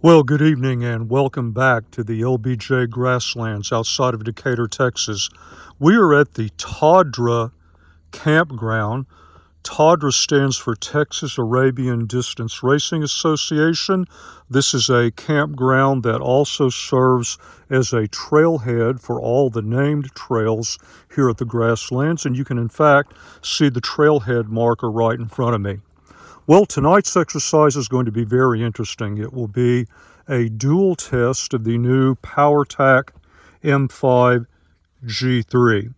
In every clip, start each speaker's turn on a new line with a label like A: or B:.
A: Well, good evening and welcome back to the LBJ Grasslands outside of Decatur, Texas. We are at the Tadra campground. Tadra stands for Texas Arabian Distance Racing Association. This is a campground that also serves as a trailhead for all the named trails here at the Grasslands, and you can in fact see the trailhead marker right in front of me. Well, tonight's exercise is going to be very interesting. It will be a dual test of the new POWERTAC M5 G3.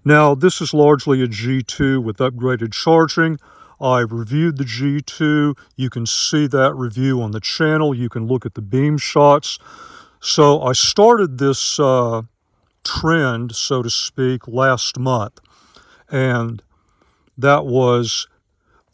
A: Now, this is largely a G2 with upgraded charging. I've reviewed the G2. You can see that review on the channel. You can look at the beam shots. So I started this trend, so to speak, last month. And that was,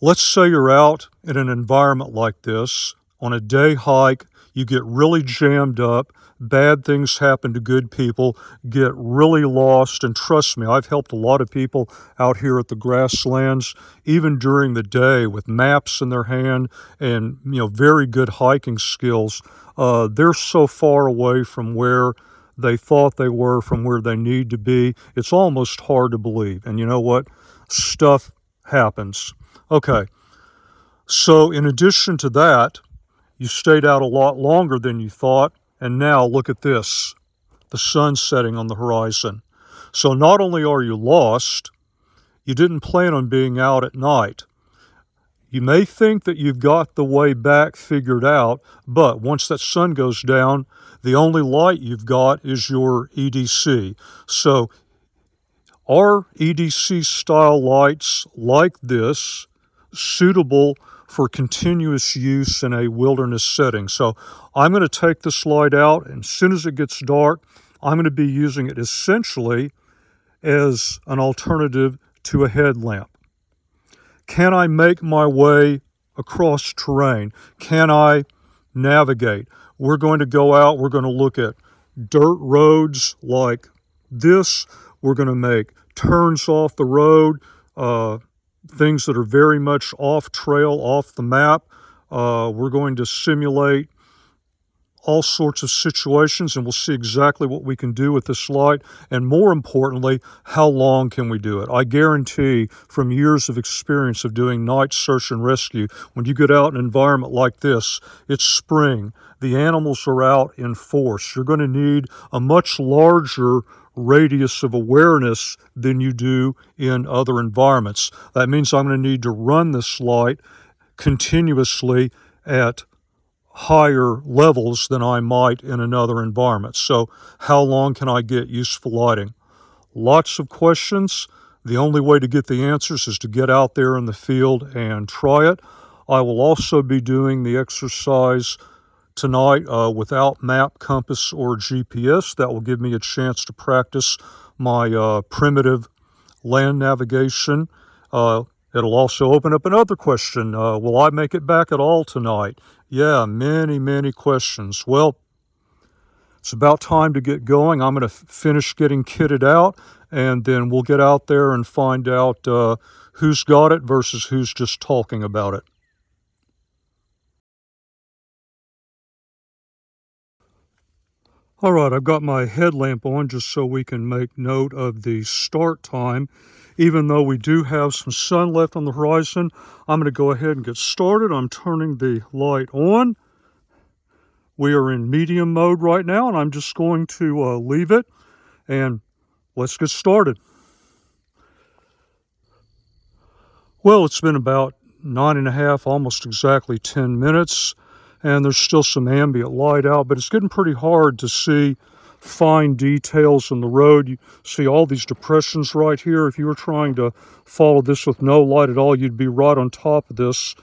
A: let's say you're out in an environment like this on a day hike, you get really jammed up, bad things happen to good people, get really lost, and trust me, I've helped a lot of people out here at the Grasslands, even during the day with maps in their hand and very good hiking skills. They're so far away from where they thought they were, from where they need to be, it's almost hard to believe. And you know what? Stuff happens. Okay. So in addition to that, you stayed out a lot longer than you thought, and now look at this, the sun setting on the horizon. So not only are you lost, you didn't plan on being out at night. You may think that you've got the way back figured out, but once that sun goes down, the only light you've got is your EDC. So are EDC style lights like this suitable for continuous use in a wilderness setting? So I'm going to take this light out, and as soon as it gets dark, I'm going to be using it essentially as an alternative to a headlamp. Can I make my way across terrain? Can I navigate? We're going to go out, we're going to look at dirt roads like this. We're going to make turns off the road, things that are very much off trail, off the map. We're going to simulate all sorts of situations, and we'll see exactly what we can do with this light, and more importantly, how long can we do it. I guarantee from years of experience of doing night search and rescue, when you get out in an environment like this, it's spring, the animals are out in force, you're going to need a much larger radius of awareness than you do in other environments. That means I'm going to need to run this light continuously at higher levels than I might in another environment. So how long can I get useful lighting? Lots of questions. The only way to get the answers is to get out there in the field and try it. I will also be doing the exercise tonight without map, compass, or GPS. That will give me a chance to practice my primitive land navigation. It'll also open up another question. Will I make it back at all tonight? Yeah, many questions. Well, it's about time to get going. I'm going to finish getting kitted out, and then we'll get out there and find out who's got it versus who's just talking about it. All right, I've got my headlamp on just so we can make note of the start time. Even though we do have some sun left on the horizon, I'm going to go ahead and get started. I'm turning the light on. We are in medium mode right now, and I'm just going to leave it, and let's get started. Well, it's been about 9.5, almost exactly 10 minutes, and there's still some ambient light out, but it's getting pretty hard to see fine details in the road. You see all these depressions right here. If you were trying to follow this with no light at all, you'd be right on top of this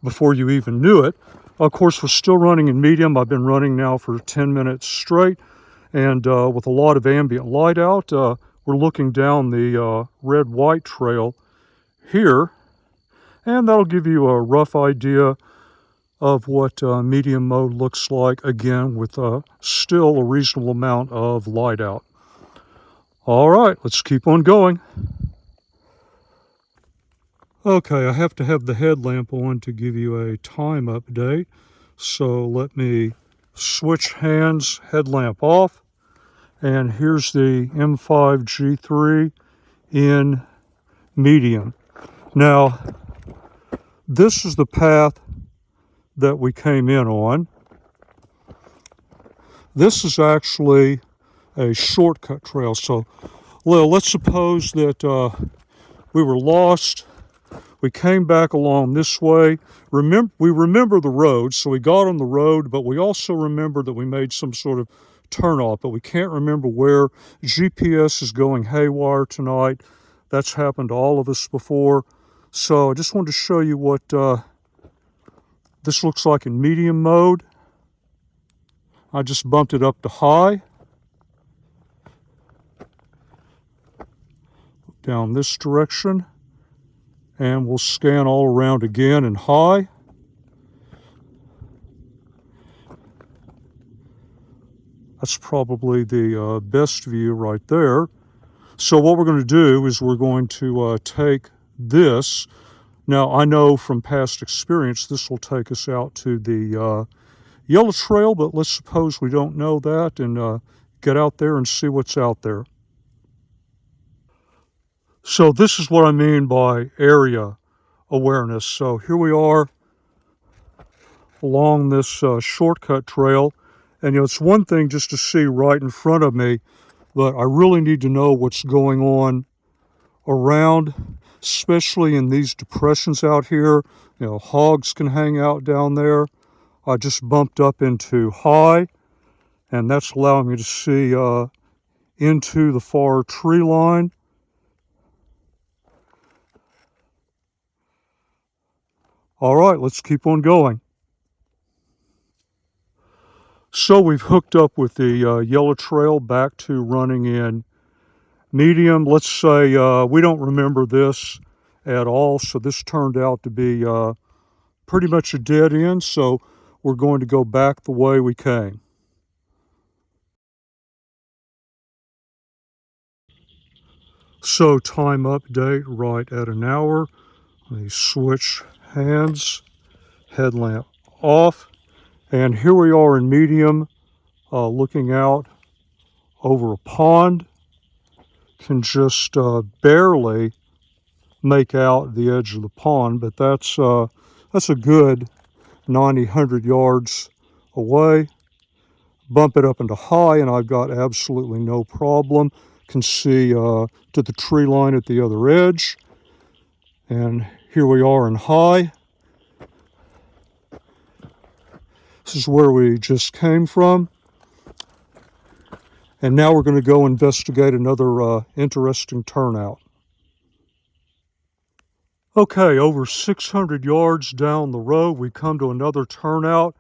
A: before you even knew it. Of course, we're still running in medium. I've been running now for 10 minutes straight, and with a lot of ambient light out, we're looking down the red-white trail here, and that'll give you a rough idea of what medium mode looks like, again, with still a reasonable amount of light out. All right, let's keep on going. Okay, I have to have the headlamp on to give you a time update. So let me switch hands, headlamp off, and here's the M5 G3 in medium. Now, this is the path that we came in on. This is actually a shortcut trail. So, well, let's suppose that we were lost. We came back along this way. We remember the road, so we got on the road, but we also remember that we made some sort of turnoff, but we can't remember where. GPS is going haywire tonight. That's happened to all of us before. So I just wanted to show you what this looks like in medium mode. I just bumped it up to high. Down this direction. And we'll scan all around again in high. That's probably the best view right there. So what we're going to do is we're going to take this. Now, I know from past experience this will take us out to the Yellow Trail, but let's suppose we don't know that and get out there and see what's out there. So this is what I mean by area awareness. So here we are along this shortcut trail. And, you know, it's one thing just to see right in front of me, but I really need to know what's going on around, especially in these depressions out here. You know, hogs can hang out down there. I just bumped up into high, and that's allowing me to see into the far tree line. All right, let's keep on going. So we've hooked up with the Yellow Trail back to running in medium. Let's say we don't remember this at all, so this turned out to be pretty much a dead end, so we're going to go back the way we came. So time update right at an hour. Let me switch hands, headlamp off, and here we are in medium, looking out over a pond. Can just barely make out the edge of the pond, but that's a good 90-100 yards away. Bump it up into high, and I've got absolutely no problem. Can see to the tree line at the other edge. And here we are in high. This is where we just came from. And now we're going to go investigate another interesting turnout. Okay, over 600 yards down the road, we come to another turnout.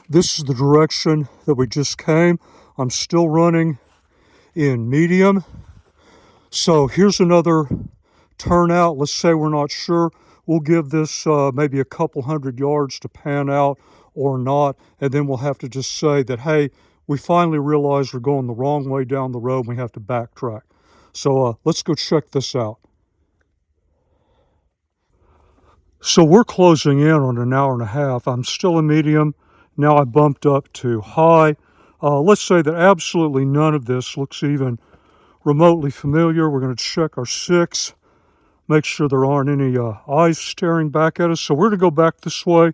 A: This is the direction that we just came. I'm still running in medium. So here's another turnout. Let's say we're not sure. We'll give this maybe a couple hundred yards to pan out or not, and then we'll have to just say that, hey, we finally realized we're going the wrong way down the road and we have to backtrack. So let's go check this out. So we're closing in on an hour and a half. I'm still in medium. Now I bumped up to high. Let's say that absolutely none of this looks even remotely familiar. We're going to check our 6, make sure there aren't any eyes staring back at us. So we're going to go back this way,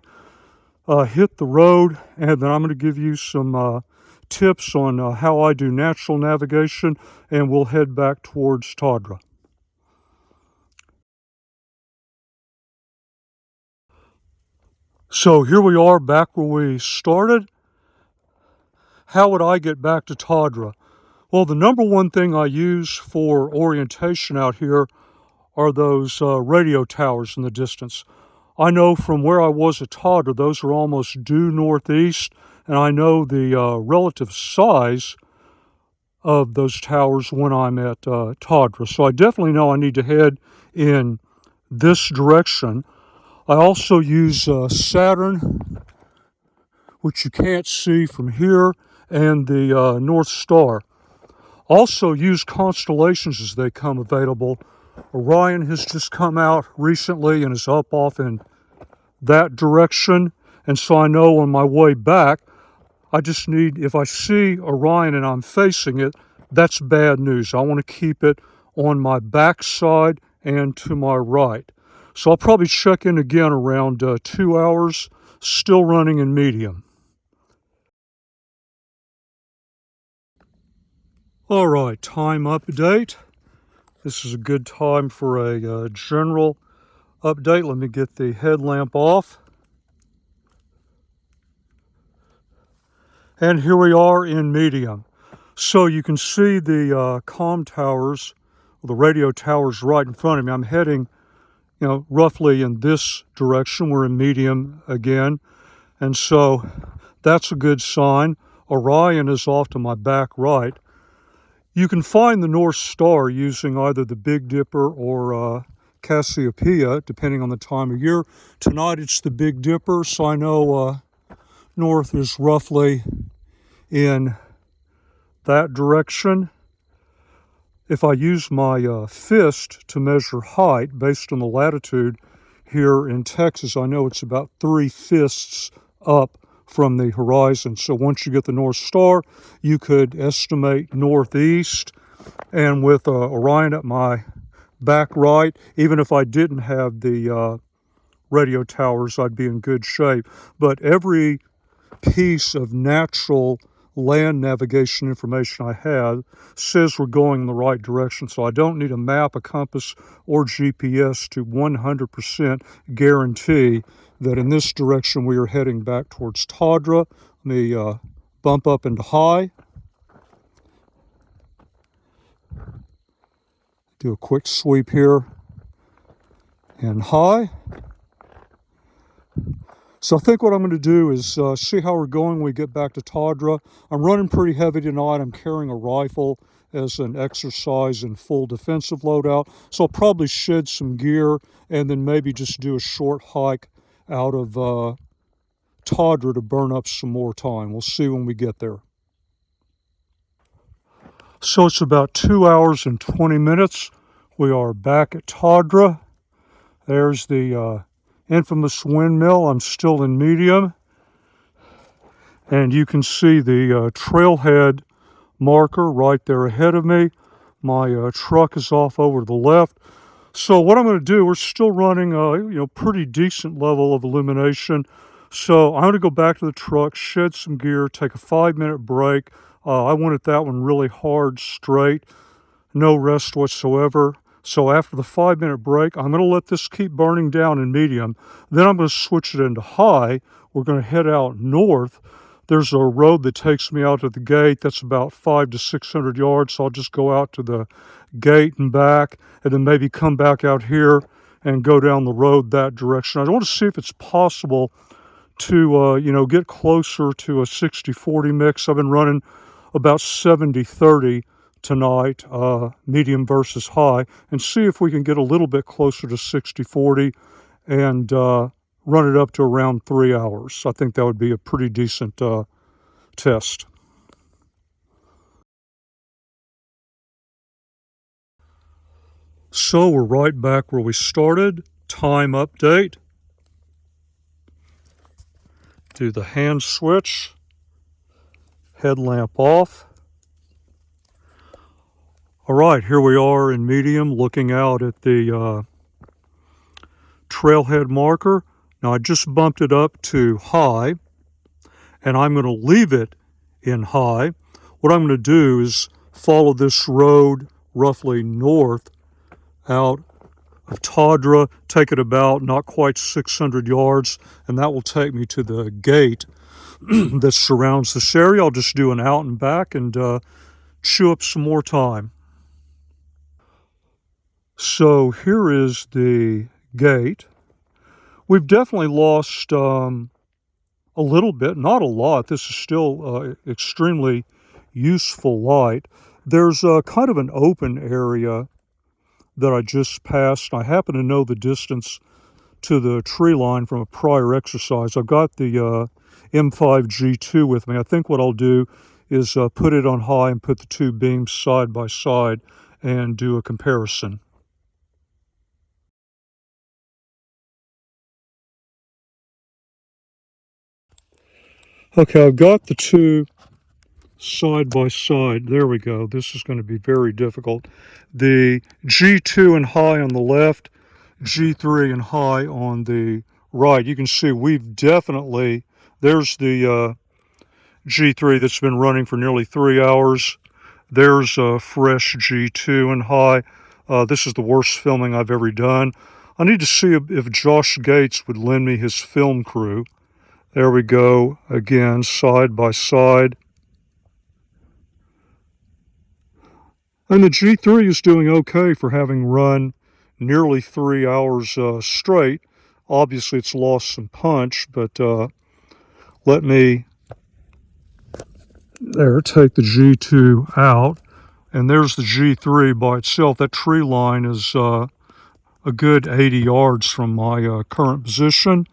A: hit the road, and then I'm going to give you some tips on how I do natural navigation, and we'll head back towards Tadra. So here we are back where we started. How would I get back to Tadra? Well, the number one thing I use for orientation out here are those radio towers in the distance. I know from where I was at Tadra, those are almost due northeast, and I know the relative size of those towers when I'm at Tadra. So I definitely know I need to head in this direction. I also use Saturn, which you can't see from here, and the North Star. Also use constellations as they come available. Orion has just come out recently and is up off in that direction. And so I know on my way back, I just need, if I see Orion and I'm facing it, that's bad news. I want to keep it on my back side and to my right. So I'll probably check in again around 2 hours, still running in medium. All right, time update. This is a good time for a general update. Let me get the headlamp off. And here we are in medium. So you can see the comm towers, the radio towers right in front of me. I'm heading, roughly in this direction. We're in medium again. And so that's a good sign. Orion is off to my back right. You can find the North Star using either the Big Dipper or Cassiopeia, depending on the time of year. Tonight it's the Big Dipper, so I know north is roughly in that direction. If I use my fist to measure height based on the latitude here in Texas, I know it's about 3 fists up from the horizon. So once you get the North Star, you could estimate northeast. And with Orion at my back right, even if I didn't have the radio towers, I'd be in good shape. But every piece of natural land navigation information I have says we're going in the right direction. So I don't need a map, a compass, or GPS to 100% guarantee that in this direction we are heading back towards Tadra. Let me bump up into high. Do a quick sweep here and high. So I think what I'm going to do is see how we're going when we get back to Tadra. I'm running pretty heavy tonight. I'm carrying a rifle as an exercise and full defensive loadout. So I'll probably shed some gear and then maybe just do a short hike out of Tadra to burn up some more time. We'll see when we get there. So it's about 2 hours and 20 minutes. We are back at Tadra. There's the infamous windmill. I'm still in medium. And you can see the trailhead marker right there ahead of me. My truck is off over to the left. So what I'm going to do, we're still running a pretty decent level of illumination. So I'm going to go back to the truck, shed some gear, take a 5-minute break. I wanted that one really hard, straight, no rest whatsoever. So after the 5-minute break, I'm going to let this keep burning down in medium. Then I'm going to switch it into high. We're going to head out north. There's a road that takes me out to the gate. That's about 500 to 600 yards. So I'll just go out to the gate and back, and then maybe come back out here and go down the road that direction. I want to see if it's possible to, get closer to a 60-40 mix. I've been running about 70-30 tonight, medium versus high, and see if we can get a little bit closer to 60-40 and run it up to around 3 hours. I think that would be a pretty decent test. So we're right back where we started. Time update. Do the hand switch. Headlamp off. All right, here we are in medium, looking out at the trailhead marker. Now I just bumped it up to high, and I'm going to leave it in high. What I'm going to do is follow this road roughly north out of Tadra, take it about not quite 600 yards, and that will take me to the gate that surrounds this area. I'll just do an out and back and chew up some more time. So here is the gate. We've definitely lost a little bit, not a lot. This is still extremely useful light. There's kind of an open area that I just passed. I happen to know the distance to the tree line from a prior exercise. I've got the M5G2 with me. I think what I'll do is put it on high and put the two beams side by side and do a comparison. Okay, I've got the two side by side. There we go. This is going to be very difficult. The G2 and high on the left, G3 and high on the right. You can see we've definitely, there's the G3 that's been running for nearly 3 hours. There's a fresh G2 and high. This is the worst filming I've ever done. I need to see if Josh Gates would lend me his film crew. There we go, again, side by side. And the G3 is doing okay for having run nearly 3 hours straight. Obviously, it's lost some punch, but let me, there, take the G2 out. And there's the G3 by itself. That tree line is a good 80 yards from my current position.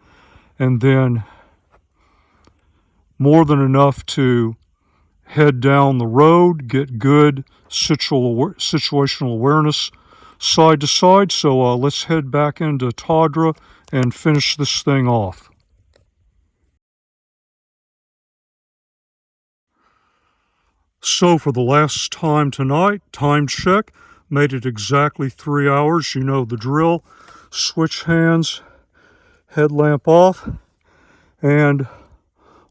A: And then more than enough to head down the road, get good situational awareness side to side. So let's head back into Tadra and finish this thing off. So for the last time tonight, time check, made it exactly 3 hours. You know the drill. Switch hands, headlamp off, and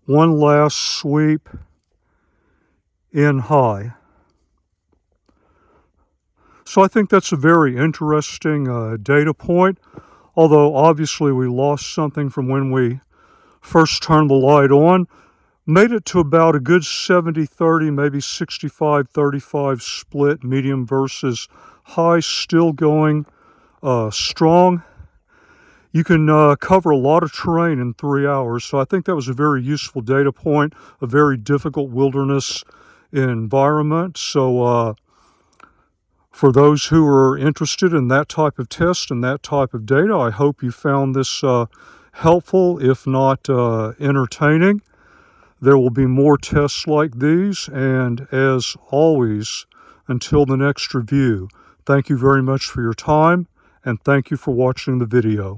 A: one last sweep in high. So I think that's a very interesting data point, although obviously we lost something from when we first turned the light on. Made it to about a good 70-30, maybe 65-35 split, medium versus high, still going strong. You can cover a lot of terrain in 3 hours, so I think that was a very useful data point, a very difficult wilderness environment. So for those who are interested in that type of test and that type of data, I hope you found this helpful, if not entertaining. There will be more tests like these, and as always, until the next review, thank you very much for your time, and thank you for watching the video.